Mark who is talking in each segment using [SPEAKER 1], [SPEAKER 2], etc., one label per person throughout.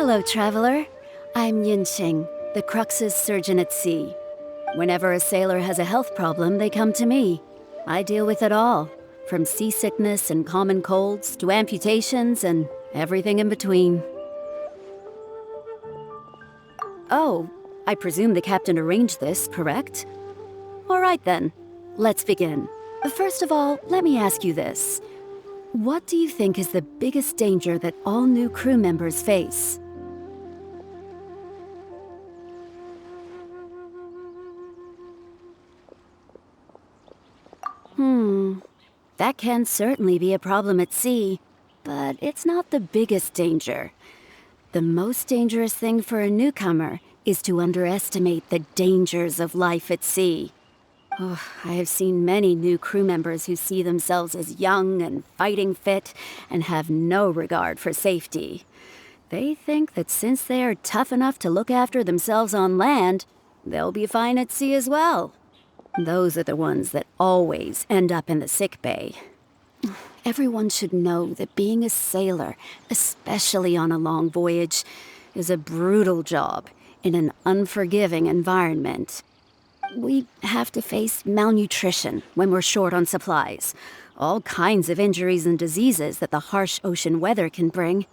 [SPEAKER 1] Hello, traveler. I'm Yinxing, the Crux's surgeon at sea. Whenever a sailor has a health problem, they come to me. I deal with it all, from seasickness and common colds to amputations and everything in between. Oh, I presume the captain arranged this, correct? All right then, let's begin. First of all, let me ask you this. What do you think is the biggest danger that all new crew members face? That can certainly be a problem at sea, but it's not the biggest danger. The most dangerous thing for a newcomer is to underestimate the dangers of life at sea. Oh, I have seen many new crew members who see themselves as young and fighting fit and have no regard for safety. They think that since they are tough enough to look after themselves on land, they'll be fine at sea as well. Those are the ones that always end up in the sick bay. Everyone should know that being a sailor, especially on a long voyage, is a brutal job in an unforgiving environment. We have to face malnutrition when we're short on supplies, all kinds of injuries and diseases that the harsh ocean weather can bring,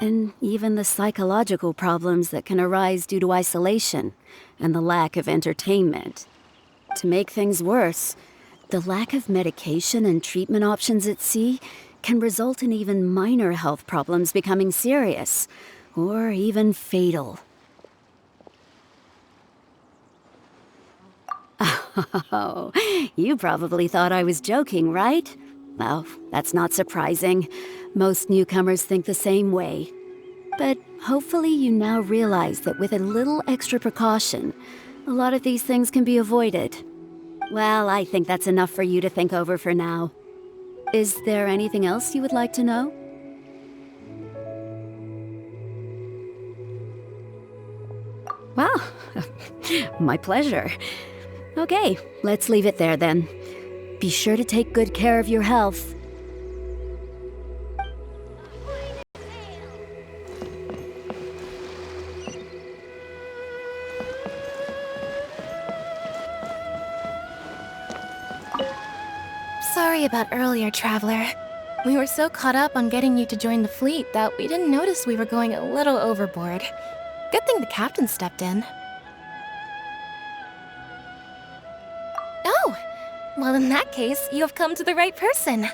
[SPEAKER 1] and even the psychological problems that can arise due to isolation and the lack of entertainment. To make things worse, the lack of medication and treatment options at sea can result in even minor health problems becoming serious, or even fatal. Oh, you probably thought I was joking, right? Well, that's not surprising. Most newcomers think the same way. But hopefully you now realize that with a little extra precaution, a lot of these things can be avoided. Well, I think that's enough for you to think over for now. Is there anything else you would like to know? Well, my pleasure. Okay, let's leave it there then. Be sure to take good care of your health.
[SPEAKER 2] Sorry about earlier, traveler. We were so caught up on getting you to join the fleet that we didn't notice we were going a little overboard. Good thing the captain stepped in. Oh! Well, in that case, you have come to the right person.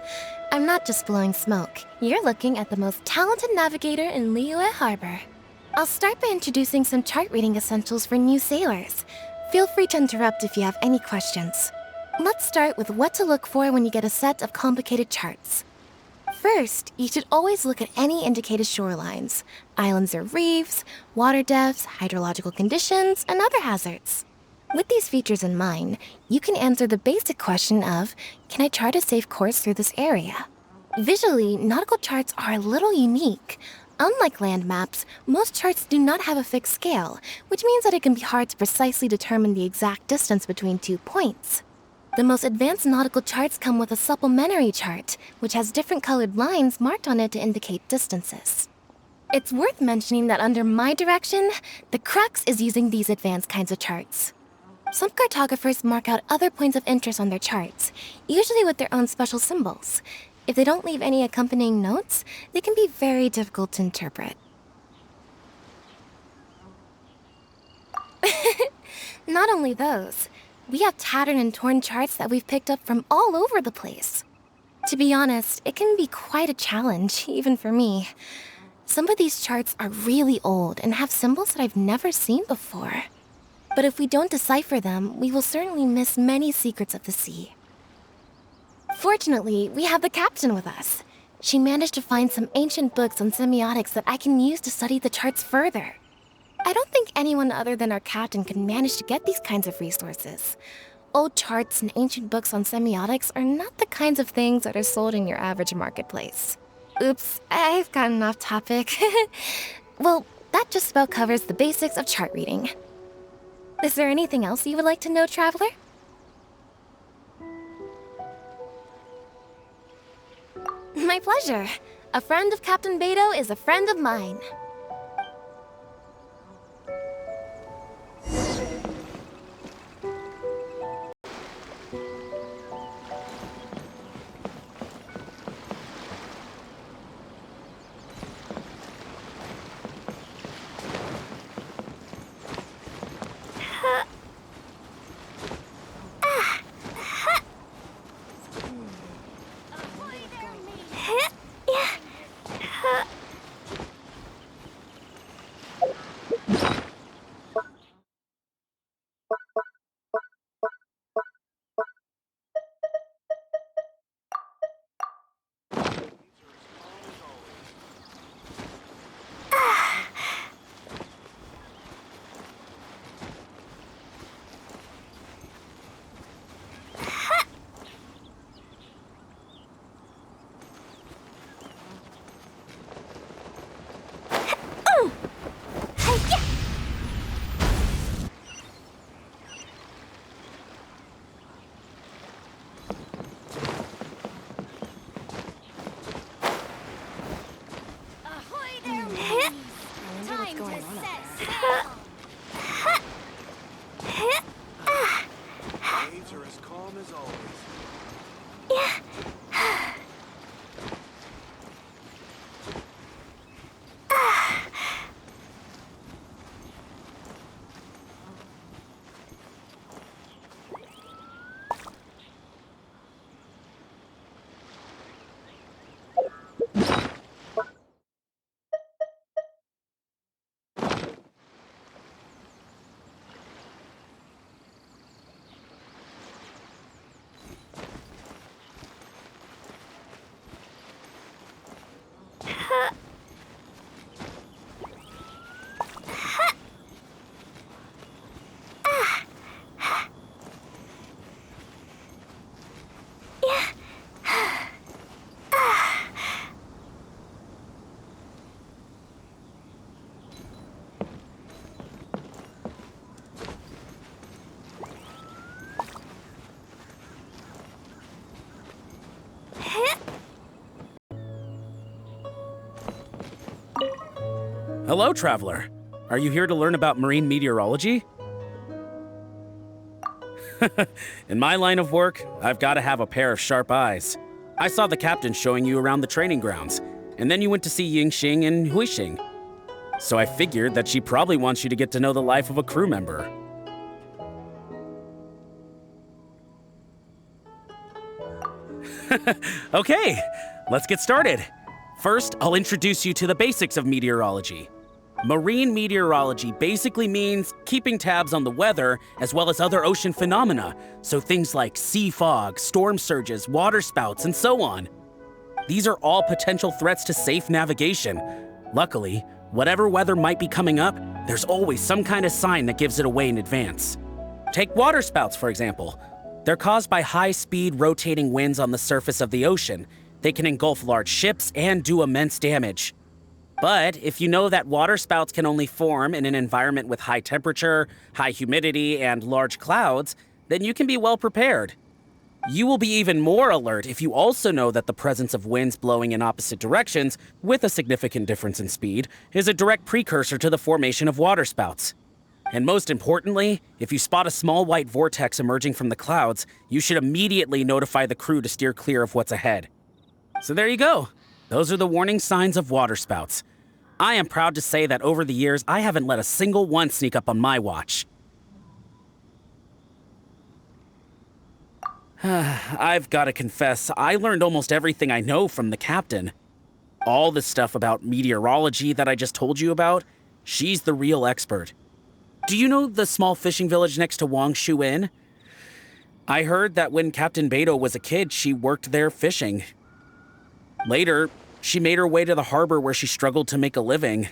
[SPEAKER 2] I'm not just blowing smoke. You're looking at the most talented navigator in Liyue Harbor. I'll start by introducing some chart reading essentials for new sailors. Feel free to interrupt if you have any questions. Let's start with what to look for when you get a set of complicated charts. First, you should always look at any indicated shorelines, islands or reefs, water depths, hydrological conditions, and other hazards. With these features in mind, you can answer the basic question of, can I chart a safe course through this area? Visually, nautical charts are a little unique. Unlike land maps, most charts do not have a fixed scale, which means that it can be hard to precisely determine the exact distance between 2 points. The most advanced nautical charts come with a supplementary chart, which has different colored lines marked on it to indicate distances. It's worth mentioning that under my direction, the Crux is using these advanced kinds of charts. Some cartographers mark out other points of interest on their charts, usually with their own special symbols. If they don't leave any accompanying notes, they can be very difficult to interpret. Not only those, we have tattered and torn charts that we've picked up from all over the place. To be honest, it can be quite a challenge, even for me. Some of these charts are really old and have symbols that I've never seen before. But if we don't decipher them, we will certainly miss many secrets of the sea. Fortunately, we have the captain with us. She managed to find some ancient books on semiotics that I can use to study the charts further. I don't think anyone other than our captain can manage to get these kinds of resources. Old charts and ancient books on semiotics are not the kinds of things that are sold in your average marketplace. Oops, I've gotten off topic. Well, that just about covers the basics of chart reading. Is there anything else you would like to know, traveler? My pleasure. A friend of Captain Beidou is a friend of mine.
[SPEAKER 3] Waves are as calm as always.
[SPEAKER 4] Hello, traveler. Are you here to learn about marine meteorology? In my line of work, I've got to have a pair of sharp eyes. I saw the captain showing you around the training grounds, and then you went to see Yinxing and Huixing. So I figured that she probably wants you to get to know the life of a crew member. Okay, let's get started. First, I'll introduce you to the basics of meteorology. Marine meteorology basically means keeping tabs on the weather as well as other ocean phenomena, so things like sea fog, storm surges, water spouts, and so on. These are all potential threats to safe navigation. Luckily, whatever weather might be coming up, there's always some kind of sign that gives it away in advance. Take water spouts, for example. They're caused by high-speed rotating winds on the surface of the ocean. They can engulf large ships and do immense damage. But if you know that water spouts can only form in an environment with high temperature, high humidity, and large clouds, then you can be well prepared. You will be even more alert if you also know that the presence of winds blowing in opposite directions, with a significant difference in speed, is a direct precursor to the formation of water spouts. And most importantly, if you spot a small white vortex emerging from the clouds, you should immediately notify the crew to steer clear of what's ahead. So there you go. Those are the warning signs of water spouts. I am proud to say that over the years, I haven't let a single one sneak up on my watch. I've got to confess, I learned almost everything I know from the captain. All the stuff about meteorology that I just told you about, she's the real expert. Do you know the small fishing village next to Wangshu Inn? I heard that when Captain Beidou was a kid, she worked there fishing. Later, she made her way to the harbor where she struggled to make a living.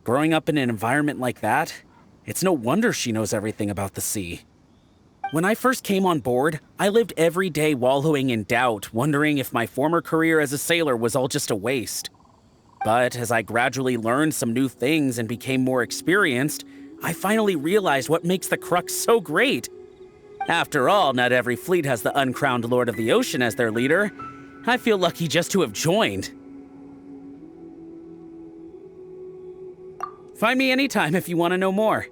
[SPEAKER 4] Growing up in an environment like that, it's no wonder she knows everything about the sea. When I first came on board, I lived every day wallowing in doubt, wondering if my former career as a sailor was all just a waste. But as I gradually learned some new things and became more experienced, I finally realized what makes the Crux so great. After all, not every fleet has the uncrowned Lord of the Ocean as their leader. I feel lucky just to have joined. Find me anytime if you want to know more.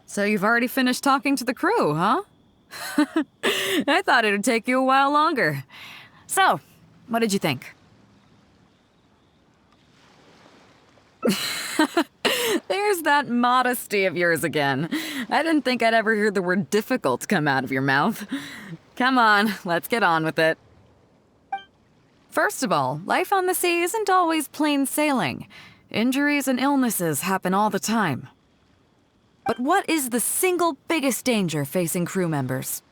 [SPEAKER 5] So you've already finished talking to the crew, huh? I thought it would take you a while longer. So, what did you think? There's that modesty of yours again. I didn't think I'd ever hear the word difficult come out of your mouth. Come on, let's get on with it. First of all, life on the sea isn't always plain sailing. Injuries and illnesses happen all the time. But what is the single biggest danger facing crew members?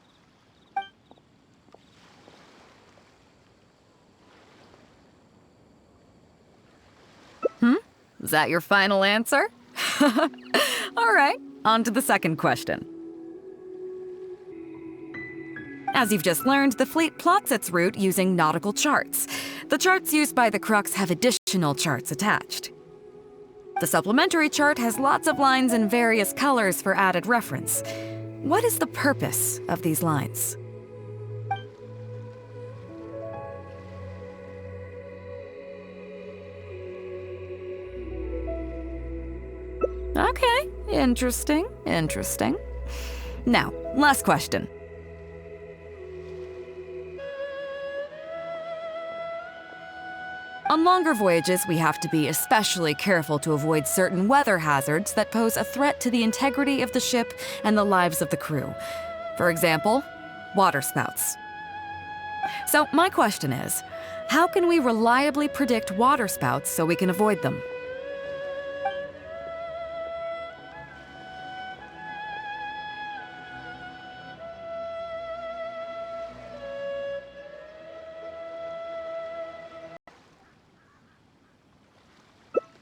[SPEAKER 5] Is that your final answer? All right, on to the second question. As you've just learned, the fleet plots its route using nautical charts. The charts used by the Crux have additional charts attached. The supplementary chart has lots of lines in various colors for added reference. What is the purpose of these lines? Okay, interesting. Now, last question. On longer voyages, we have to be especially careful to avoid certain weather hazards that pose a threat to the integrity of the ship and the lives of the crew. For example, waterspouts. So my question is, how can we reliably predict waterspouts so we can avoid them?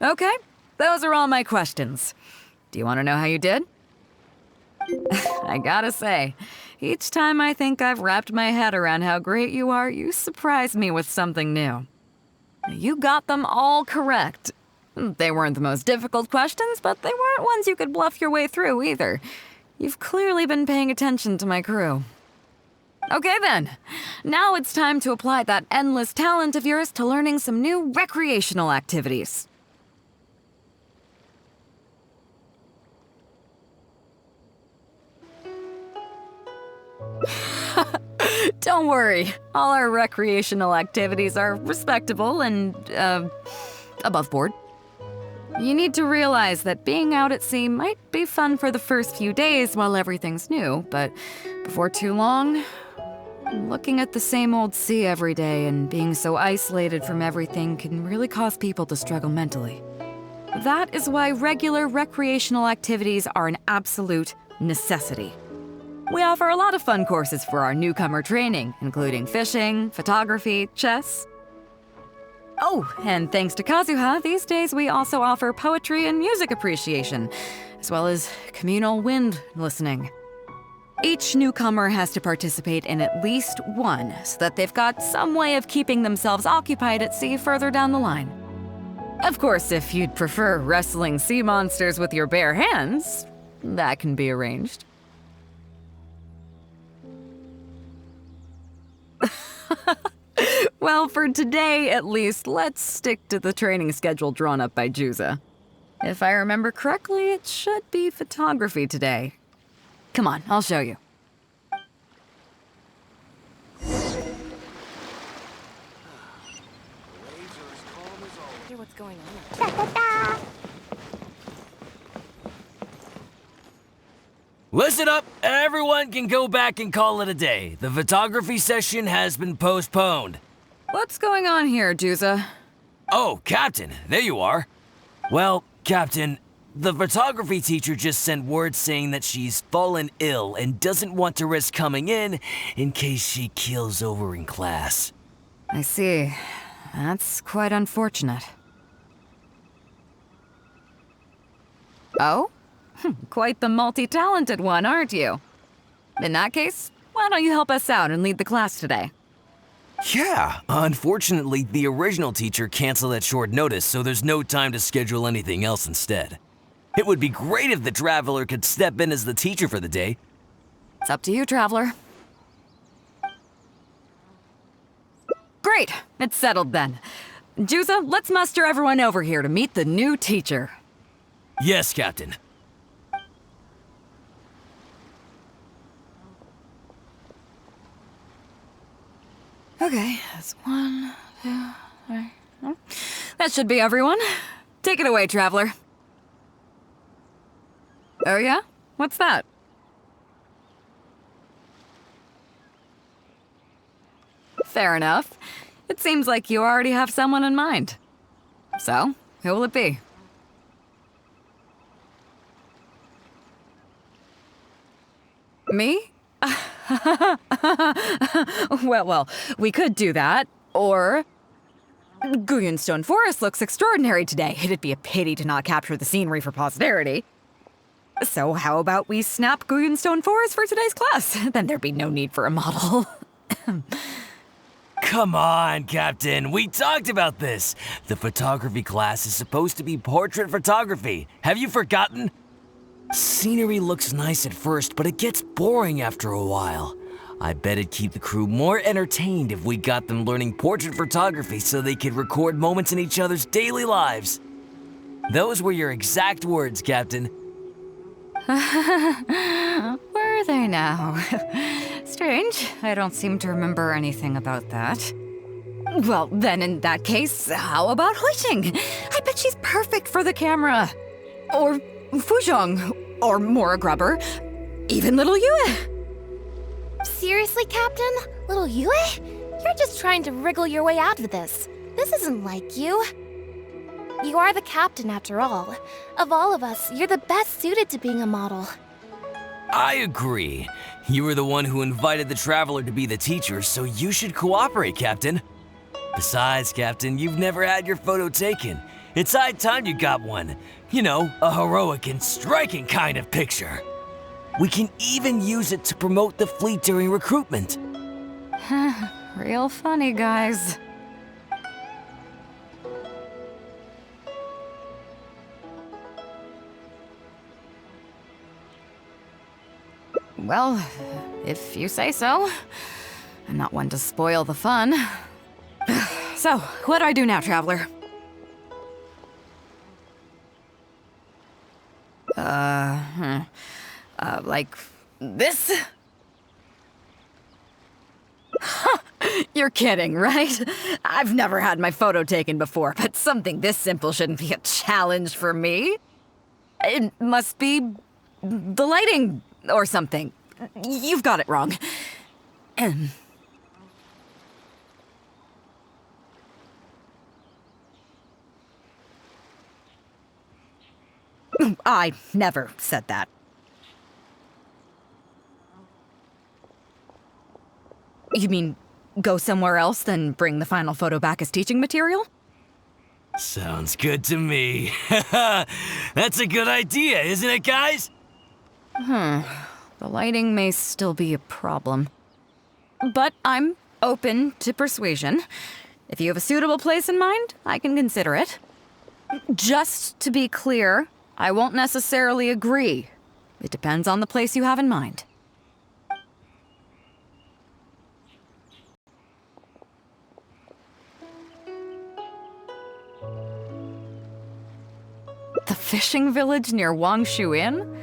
[SPEAKER 5] Okay, those are all my questions. Do you want to know how you did? I gotta say, each time I think I've wrapped my head around how great you are, you surprise me with something new. You got them all correct. They weren't the most difficult questions, but they weren't ones you could bluff your way through either. You've clearly been paying attention to my crew. Okay then, now it's time to apply that endless talent of yours to learning some new recreational activities. Don't worry, all our recreational activities are respectable and, above board. You need to realize that being out at sea might be fun for the first few days while everything's new, but before too long, looking at the same old sea every day and being so isolated from everything can really cause people to struggle mentally. That is why regular recreational activities are an absolute necessity. We offer a lot of fun courses for our newcomer training, including fishing, photography, chess. Oh, and thanks to Kazuha, these days we also offer poetry and music appreciation, as well as communal wind listening. Each newcomer has to participate in at least one, so that they've got some way of keeping themselves occupied at sea further down the line. Of course, if you'd prefer wrestling sea monsters with your bare hands, that can be arranged. Well, for today, at least, let's stick to the training schedule drawn up by Juza. If I remember correctly, it should be photography today. Come on, I'll show you.
[SPEAKER 2] Hear what's going on.
[SPEAKER 6] Listen up! Everyone can go back and call it a day. The photography session has been postponed.
[SPEAKER 5] What's going on here, Juza?
[SPEAKER 6] Oh, Captain, there you are. Well, Captain, the photography teacher just sent word saying that she's fallen ill and doesn't want to risk coming in case she keels over in class.
[SPEAKER 5] I see. That's quite unfortunate. Oh? Quite the multi-talented one, aren't you? In that case, why don't you help us out and lead the class today?
[SPEAKER 6] Yeah, unfortunately, the original teacher canceled at short notice, so there's no time to schedule anything else instead. It would be great if the Traveler could step in as the teacher for the day.
[SPEAKER 5] It's up to you, Traveler. Great! It's settled then. Juza, let's muster everyone over here to meet the new teacher.
[SPEAKER 6] Yes, Captain.
[SPEAKER 5] Okay, that's 1, 2, 3. That should be everyone. Take it away, Traveler. Oh yeah? What's that? Fair enough. It seems like you already have someone in mind. So, who will it be? Me? Well, we could do that, or... Guyun Stone Forest looks extraordinary today. It'd be a pity to not capture the scenery for posterity. So how about we snap Guyun Stone Forest for today's class? Then there'd be no need for a model.
[SPEAKER 6] Come on, Captain. We talked about this. The photography class is supposed to be portrait photography. Have you forgotten? Scenery looks nice at first, but it gets boring after a while. I bet it'd keep the crew more entertained if we got them learning portrait photography so they could record moments in each other's daily lives. Those were your exact words, Captain.
[SPEAKER 5] Were they now? Strange. I don't seem to remember anything about that. Well, then in that case, how about Huixing? I bet she's perfect for the camera. Or Fuzhong. Or Mora Grubber. Even little Yue.
[SPEAKER 2] Seriously, Captain? Little Yue? You're just trying to wriggle your way out of this. This isn't like you. You are the captain, after all. Of all of us, you're the best suited to being a model.
[SPEAKER 6] I agree. You were the one who invited the traveler to be the teacher, so you should cooperate, Captain. Besides, Captain, you've never had your photo taken. It's high time you got one. You know, a heroic and striking kind of picture. We can even use it to promote the fleet during recruitment.
[SPEAKER 5] Real funny, guys. Well, if you say so. I'm not one to spoil the fun. So, what do I do now, Traveler? Like this? You're kidding, right? I've never had my photo taken before, but something this simple shouldn't be a challenge for me. It must be the lighting or something. You've got it wrong. I never said that. You mean go somewhere else, then bring the final photo back as teaching material?
[SPEAKER 6] Sounds good to me. That's a good idea, isn't it, guys?
[SPEAKER 5] The lighting may still be a problem. But I'm open to persuasion. If you have a suitable place in mind, I can consider it. Just to be clear, I won't necessarily agree. It depends on the place you have in mind. The fishing village near Wangshu Inn?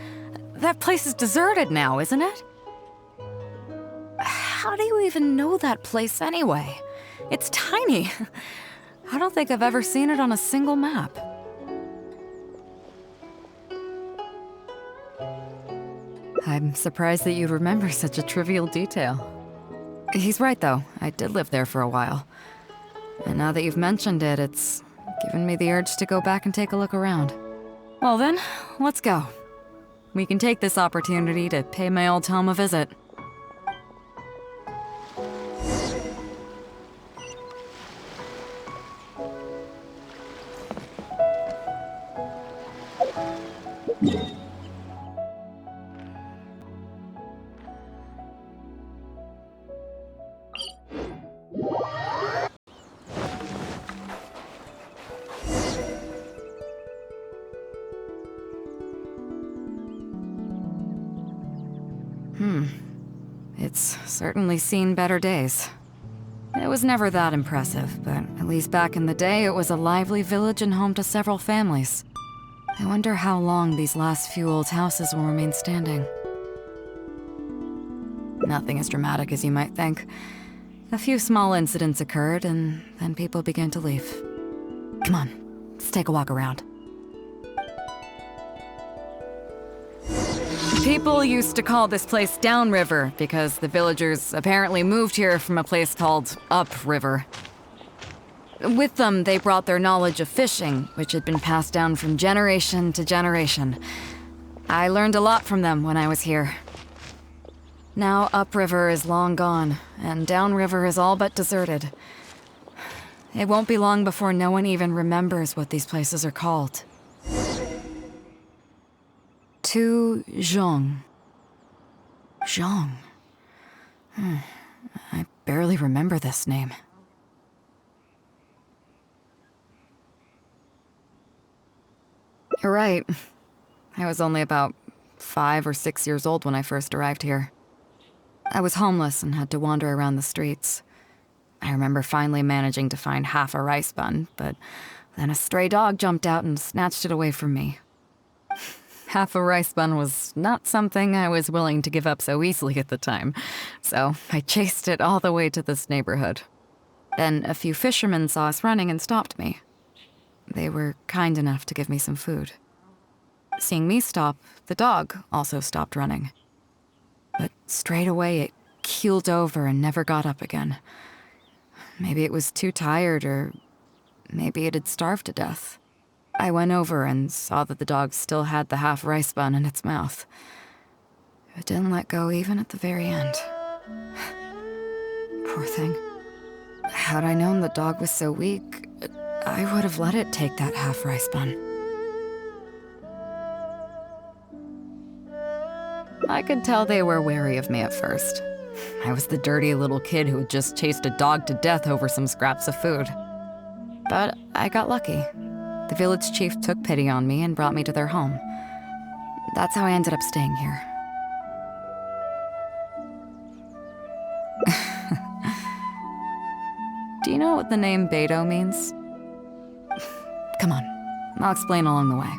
[SPEAKER 5] That place is deserted now, isn't it? How do you even know that place anyway? It's tiny. I don't think I've ever seen it on a single map. I'm surprised that you'd remember such a trivial detail. He's right, though. I did live there for a while. And now that you've mentioned it, it's given me the urge to go back and take a look around. Well then, let's go. We can take this opportunity to pay my old home a visit. It's certainly seen better days. It was never that impressive, but at least back in the day, it was a lively village and home to several families. I wonder how long these last few old houses will remain standing. Nothing as dramatic as you might think. A few small incidents occurred, and then people began to leave. Come on, let's take a walk around. People used to call this place Downriver because the villagers apparently moved here from a place called Upriver. With them, they brought their knowledge of fishing, which had been passed down from generation to generation. I learned a lot from them when I was here. Now Upriver is long gone, and Downriver is all but deserted. It won't be long before no one even remembers what these places are called. To Zhong. Zhong. I barely remember this name. You're right. I was only about 5 or 6 years old when I first arrived here. I was homeless and had to wander around the streets. I remember finally managing to find half a rice bun, but then a stray dog jumped out and snatched it away from me. Half a rice bun was not something I was willing to give up so easily at the time, so I chased it all the way to this neighborhood. Then a few fishermen saw us running and stopped me. They were kind enough to give me some food. Seeing me stop, the dog also stopped running. But straight away it keeled over and never got up again. Maybe it was too tired, or maybe it had starved to death. I went over and saw that the dog still had the half rice bun in its mouth. It didn't let go even at the very end. Poor thing. Had I known the dog was so weak, I would have let it take that half rice bun. I could tell they were wary of me at first. I was the dirty little kid who had just chased a dog to death over some scraps of food. But I got lucky. The village chief took pity on me and brought me to their home. That's how I ended up staying here. Do you know what the name Beidou means? Come on, I'll explain along the way.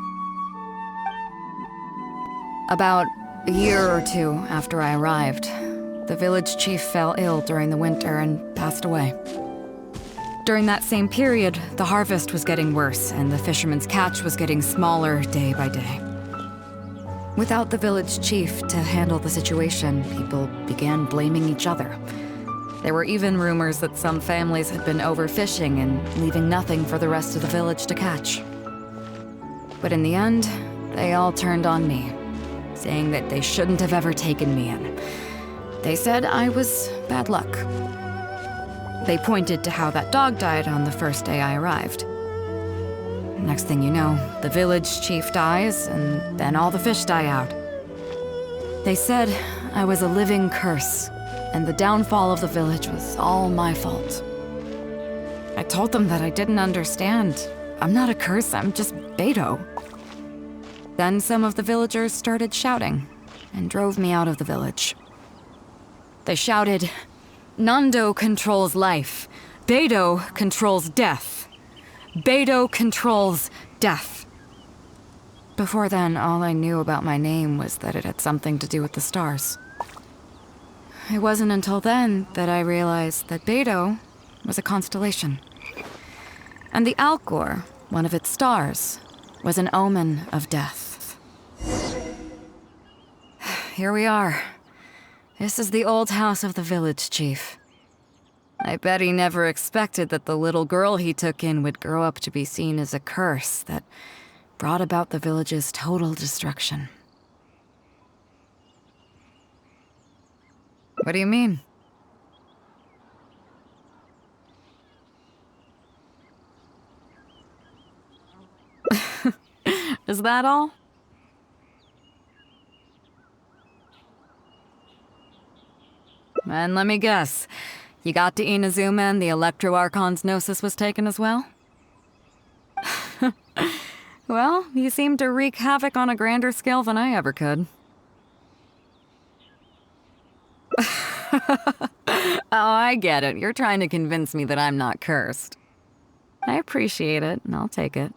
[SPEAKER 5] About a year or two after I arrived, the village chief fell ill during the winter and passed away. During that same period, the harvest was getting worse and the fishermen's catch was getting smaller day by day. Without the village chief to handle the situation, people began blaming each other. There were even rumors that some families had been overfishing and leaving nothing for the rest of the village to catch. But in the end, they all turned on me, saying that they shouldn't have ever taken me in. They said I was bad luck. They pointed to how that dog died on the first day I arrived. Next thing you know, the village chief dies, and then all the fish die out. They said I was a living curse, and the downfall of the village was all my fault. I told them that I didn't understand. I'm not a curse, I'm just Beidou. Then some of the villagers started shouting, and drove me out of the village. They shouted, "Nando controls life. Beidou controls death. Beidou controls death." Before then, all I knew about my name was that it had something to do with the stars. It wasn't until then that I realized that Beidou was a constellation. And the Alcor, one of its stars, was an omen of death. Here we are. This is the old house of the village chief. I bet he never expected that the little girl he took in would grow up to be seen as a curse that brought about the village's total destruction. What do you mean? Is that all? And let me guess, you got to Inazuma and the Electro Archon's Gnosis was taken as well? Well, you seem to wreak havoc on a grander scale than I ever could. Oh, I get it. You're trying to convince me that I'm not cursed. I appreciate it, and I'll take it.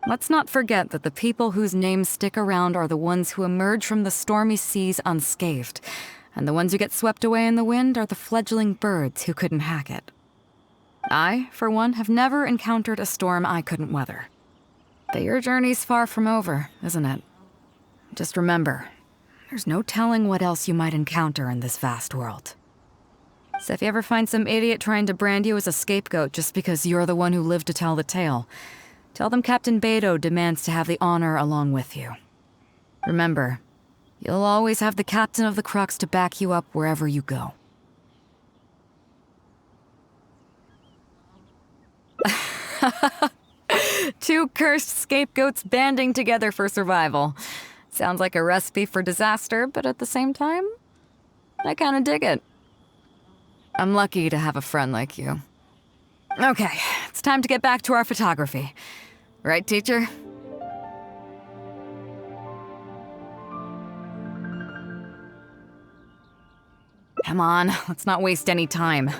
[SPEAKER 5] Let's not forget that the people whose names stick around are the ones who emerge from the stormy seas unscathed, and the ones who get swept away in the wind are the fledgling birds who couldn't hack it. I, for one, have never encountered a storm I couldn't weather. But your journey's far from over, isn't it? Just remember, there's no telling what else you might encounter in this vast world. So if you ever find some idiot trying to brand you as a scapegoat just because you're the one who lived to tell the tale, tell them Captain Beidou demands to have the honor along with you. Remember, you'll always have the Captain of the Crux to back you up wherever you go. Two cursed scapegoats banding together for survival. Sounds like a recipe for disaster, but at the same time, I kinda dig it. I'm lucky to have a friend like you. Okay, it's time to get back to our photography. Right, teacher? Come on, let's not waste any time.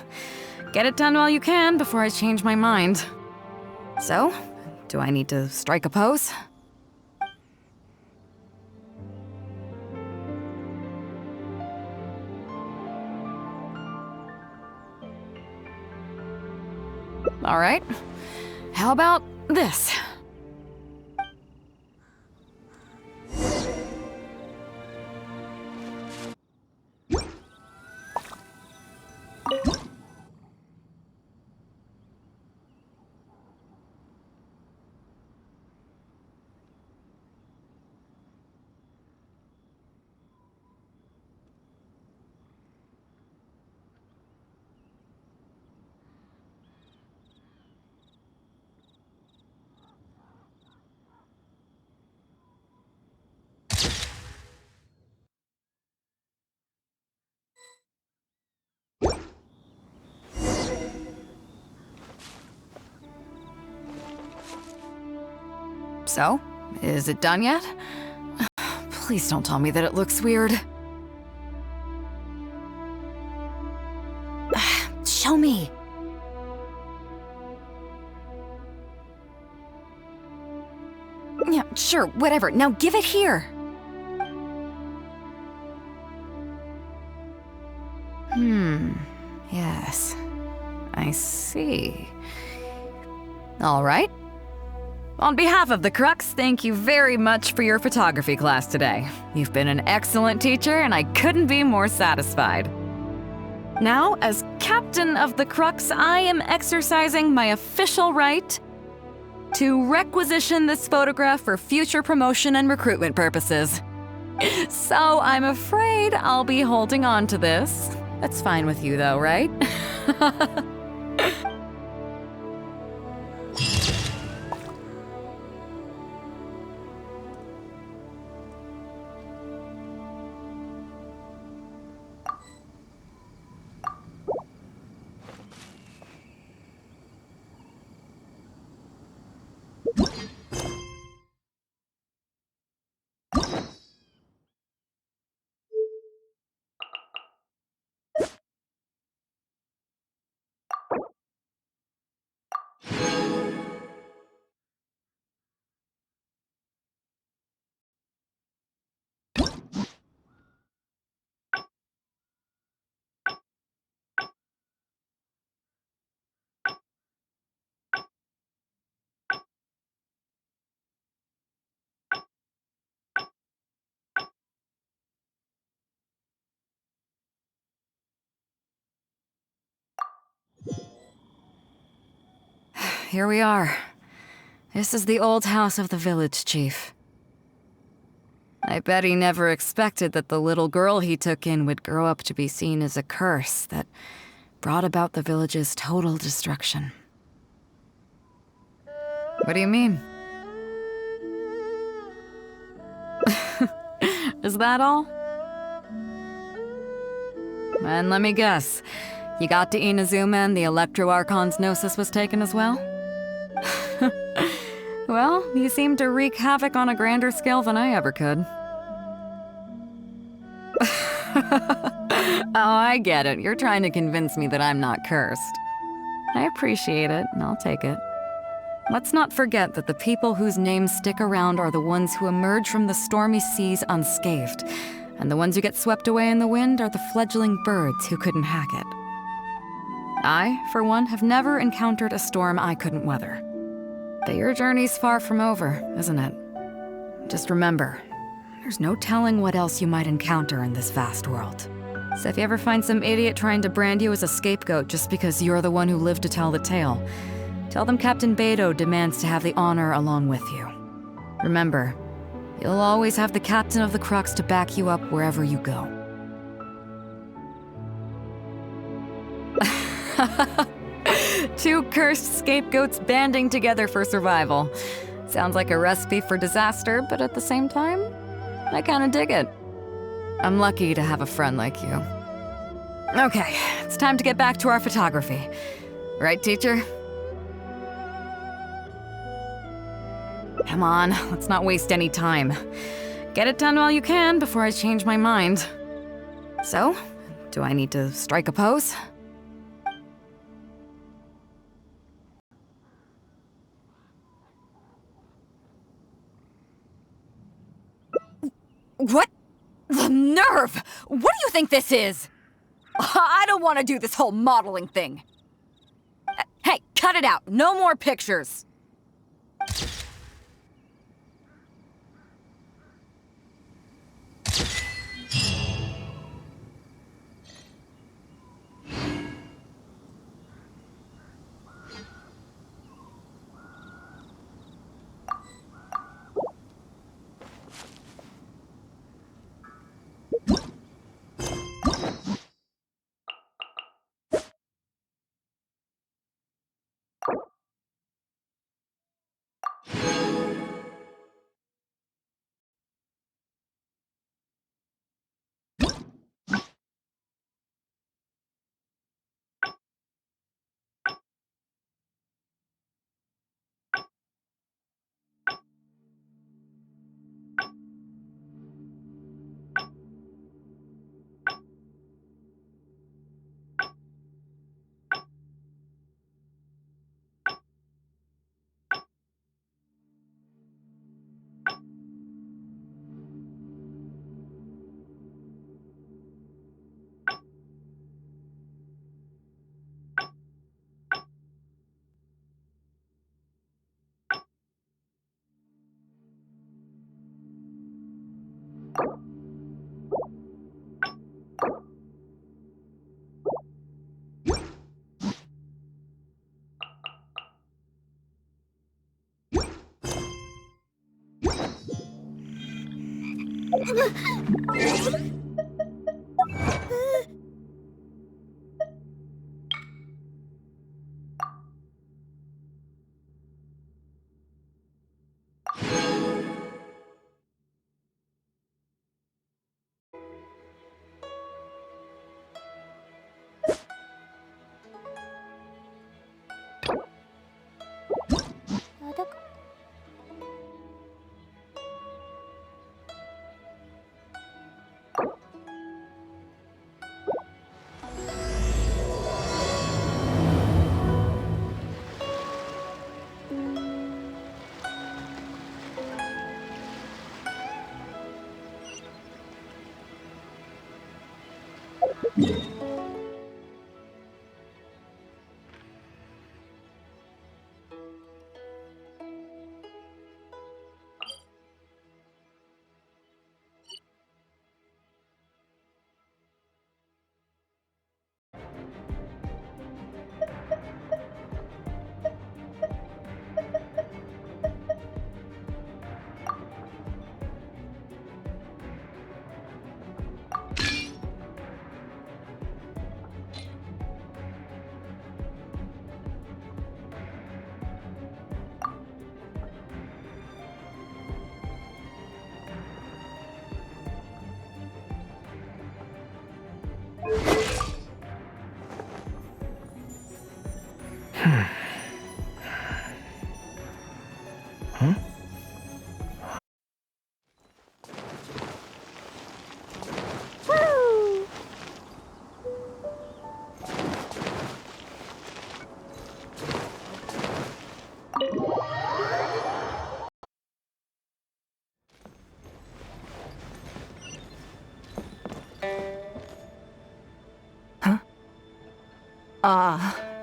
[SPEAKER 5] Get it done while you can before I change my mind. So, do I need to strike a pose? All right. How about this? So, is it done yet? Please don't tell me that it looks weird. Show me. Yeah, sure, whatever. Now give it here. Yes. I see. All right. On behalf of the Crux, thank you very much for your photography class today. You've been an excellent teacher, and I couldn't be more satisfied. Now, as captain of the Crux, I am exercising my official right to requisition this photograph for future promotion and recruitment purposes. So I'm afraid I'll be holding on to this. That's fine with you though, right? Here we are. This is the old house of the village chief. I bet he never expected that the little girl he took in would grow up to be seen as a curse that brought about the village's total destruction. What do you mean? Is that all? And let me guess, you got to Inazuma and the Electro Archon's Gnosis was taken as well? Well, you seem to wreak havoc on a grander scale than I ever could. Oh, I get it. You're trying to convince me that I'm not cursed. I appreciate it, and I'll take it. Let's not forget that the people whose names stick around are the ones who emerge from the stormy seas unscathed, and the ones who get swept away in the wind are the fledgling birds who couldn't hack it. I, for one, have never encountered a storm I couldn't weather. But your journey's far from over, isn't it? Just remember, there's no telling what else you might encounter in this vast world. So if you ever find some idiot trying to brand you as a scapegoat just because you're the one who lived to tell the tale, tell them Captain Beidou demands to have the honor along with you. Remember, you'll always have the captain of the Crux to back you up wherever you go. Two cursed scapegoats banding together for survival. Sounds like a recipe for disaster, but at the same time, I kinda dig it. I'm lucky to have a friend like you. Okay, it's time to get back to our photography. Right, teacher? Come on, let's not waste any time. Get it done while you can before I change my mind. So, Do I need to strike a pose? What? The nerve! What do you think this is? I don't want to do this whole modeling thing. Hey, cut it out. No more pictures.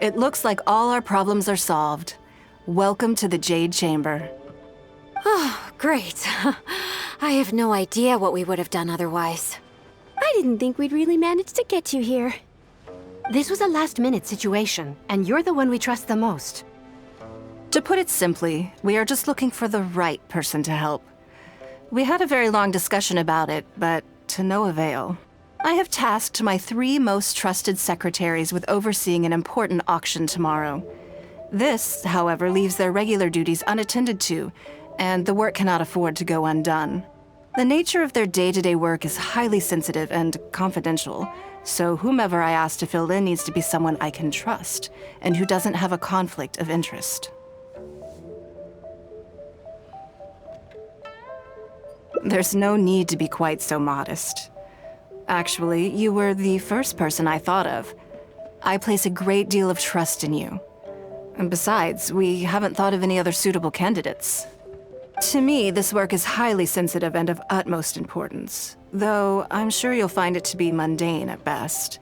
[SPEAKER 7] It looks like all our problems are solved. Welcome to the Jade Chamber.
[SPEAKER 1] Oh, great. I have no idea what we would have done otherwise.
[SPEAKER 8] I didn't think we'd really manage to get you here. This was a last-minute situation, and you're the one we trust the most.
[SPEAKER 7] To put it simply, we are just looking for the right person to help. We had a very long discussion about it, but to no avail. I have tasked my 3 most trusted secretaries with overseeing an important auction tomorrow. This, however, leaves their regular duties unattended to, and the work cannot afford to go undone. The nature of their day-to-day work is highly sensitive and confidential, so whomever I ask to fill in needs to be someone I can trust, and who doesn't have a conflict of interest. There's no need to be quite so modest. Actually, you were the first person I thought of. I place a great deal of trust in you. And besides, we haven't thought of any other suitable candidates. To me, this work is highly sensitive and of utmost importance, though I'm sure you'll find it to be mundane at best.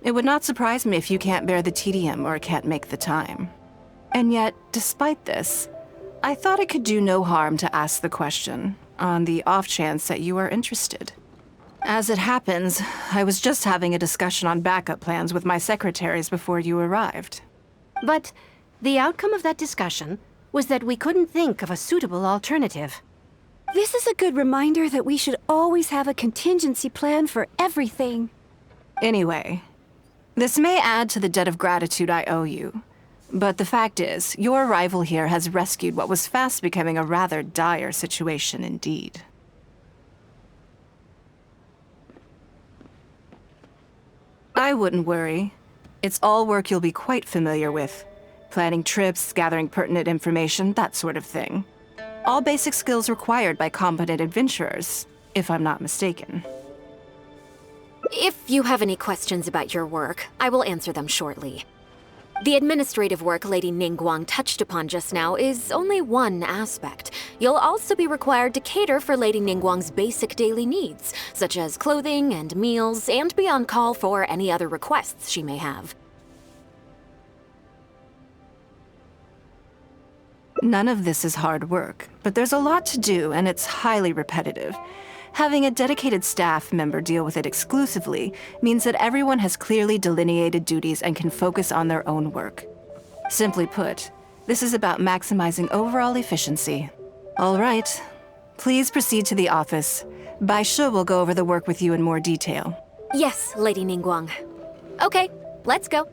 [SPEAKER 7] It would not surprise me if you can't bear the tedium or can't make the time. And yet, despite this, I thought it could do no harm to ask the question, on the off chance that you are interested. As it happens, I was just having a discussion on backup plans with my secretaries before you arrived.
[SPEAKER 8] But the outcome of that discussion was that we couldn't think of a suitable alternative.
[SPEAKER 1] This is a good reminder that we should always have a contingency plan for everything.
[SPEAKER 7] Anyway, this may add to the debt of gratitude I owe you. But the fact is, your arrival here has rescued what was fast becoming a rather dire situation indeed. I wouldn't worry. It's all work you'll be quite familiar with. Planning trips, gathering pertinent information, that sort of thing. All basic skills required by competent adventurers, if I'm not mistaken.
[SPEAKER 9] If you have any questions about your work, I will answer them shortly. The administrative work Lady Ningguang touched upon just now is only one aspect. You'll also be required to cater for Lady Ningguang's basic daily needs, such as clothing and meals, and be on call for any other requests she may have.
[SPEAKER 7] None of this is hard work, but there's a lot to do and it's highly repetitive. Having a dedicated staff member deal with it exclusively means that everyone has clearly delineated duties and can focus on their own work. Simply put, this is about maximizing overall efficiency. All right, please proceed to the office. Baishi will go over the work with you in more detail.
[SPEAKER 9] Yes, Lady Ningguang. Okay, let's go.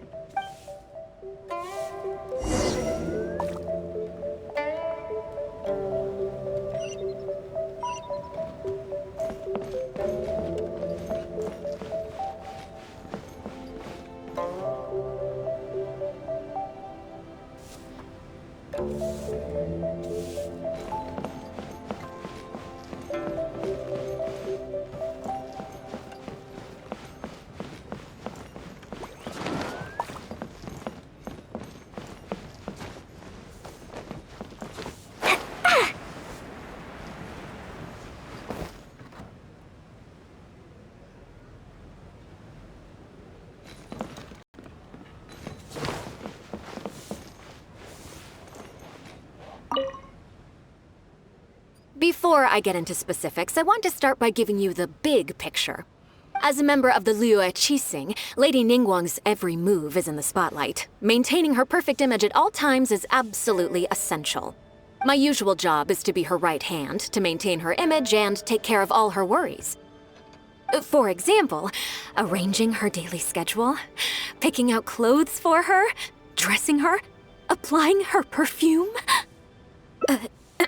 [SPEAKER 9] Before I get into specifics, I want to start by giving you the big picture. As a member of the Liyue Huixing, Lady Ningguang's every move is in the spotlight. Maintaining her perfect image at all times is absolutely essential. My usual job is to be her right hand, to maintain her image and take care of all her worries. For example, arranging her daily schedule, picking out clothes for her, dressing her, applying her perfume.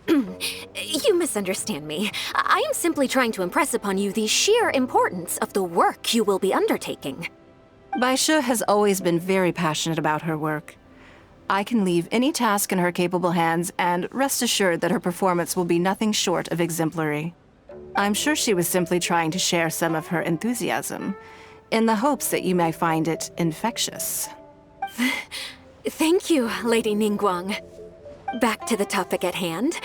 [SPEAKER 9] You misunderstand me. I am simply trying to impress upon you the sheer importance of the work you will be undertaking.
[SPEAKER 7] Baishi has always been very passionate about her work. I can leave any task in her capable hands and rest assured that her performance will be nothing short of exemplary. I'm sure she was simply trying to share some of her enthusiasm, in the hopes that you may find it infectious.
[SPEAKER 9] Thank you, Lady Ningguang. Back to the topic at hand.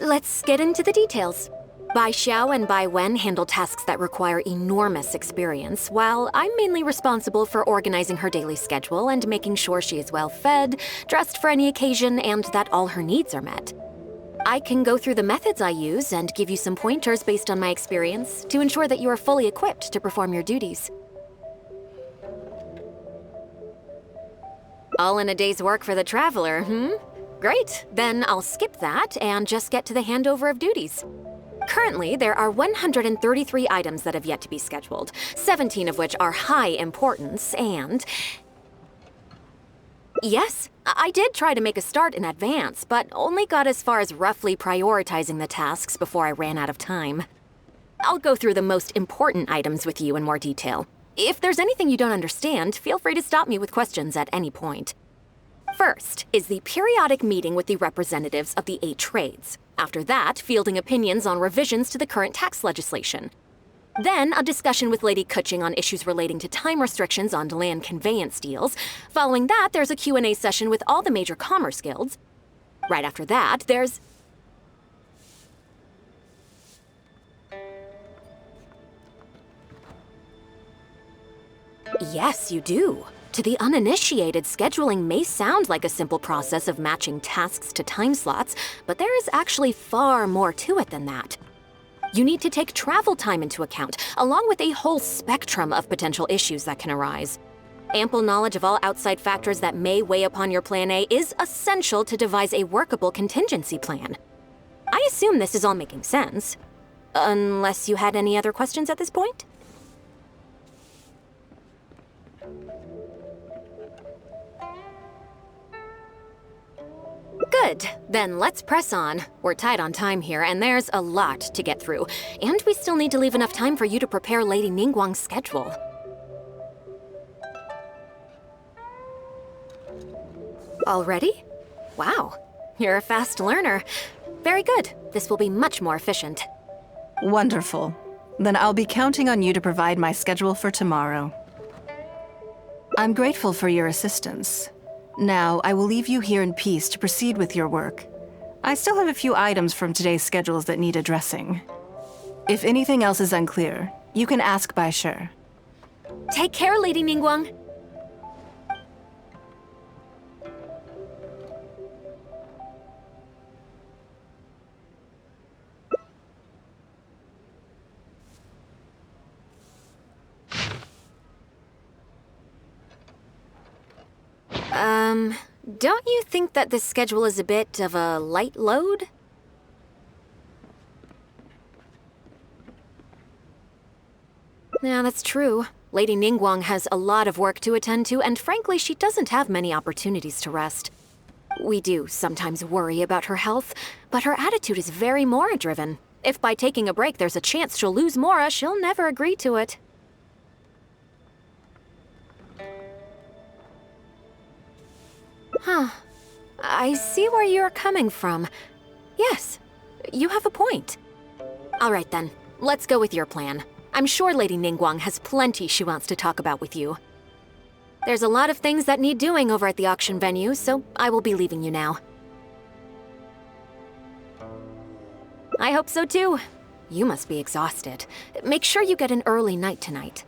[SPEAKER 9] Let's get into the details. Bai Xiao and Bai Wen handle tasks that require enormous experience, while I'm mainly responsible for organizing her daily schedule and making sure she is well fed, dressed for any occasion, and that all her needs are met. I can go through the methods I use and give you some pointers based on my experience to ensure that you are fully equipped to perform your duties. All in a day's work for the traveler, Great, then I'll skip that and just get to the handover of duties. Currently, there are 133 items that have yet to be scheduled, 17 of which are high importance, and... Yes, I did try to make a start in advance, but only got as far as roughly prioritizing the tasks before I ran out of time. I'll go through the most important items with you in more detail. If there's anything you don't understand, feel free to stop me with questions at any point. First is the periodic meeting with the representatives of the 8 trades. After that, fielding opinions on revisions to the current tax legislation. Then, a discussion with Lady Kuching on issues relating to time restrictions on land conveyance deals. Following that, there's a Q&A session with all the major commerce guilds. Right after that, there's... Yes, you do. To the uninitiated, scheduling may sound like a simple process of matching tasks to time slots, but there is actually far more to it than that. You need to take travel time into account, along with a whole spectrum of potential issues that can arise. Ample knowledge of all outside factors that may weigh upon your Plan A is essential to devise a workable contingency plan. I assume this is all making sense. Unless you had any other questions at this point? Good. Then let's press on. We're tight on time here, and there's a lot to get through. And we still need to leave enough time for you to prepare Lady Ningguang's schedule. Already? Wow. You're a fast learner. Very good. This will be much more efficient.
[SPEAKER 7] Wonderful. Then I'll be counting on you to provide my schedule for tomorrow. I'm grateful for your assistance. Now, I will leave you here in peace to proceed with your work. I still have a few items from today's schedules that need addressing. If anything else is unclear, you can ask Baishi.
[SPEAKER 9] Take care, Lady Ningguang. Don't you think that this schedule is a bit of a light load? Yeah, that's true. Lady Ningguang has a lot of work to attend to, and frankly, she doesn't have many opportunities to rest. We do sometimes worry about her health, but her attitude is very Mora-driven. If by taking a break there's a chance she'll lose Mora, she'll never agree to it. Huh. I see where you're coming from. Yes, you have a point. All right then, let's go with your plan. I'm sure Lady Ningguang has plenty she wants to talk about with you. There's a lot of things that need doing over at the auction venue, so I will be leaving you now. I hope so too. You must be exhausted. Make sure you get an early night tonight.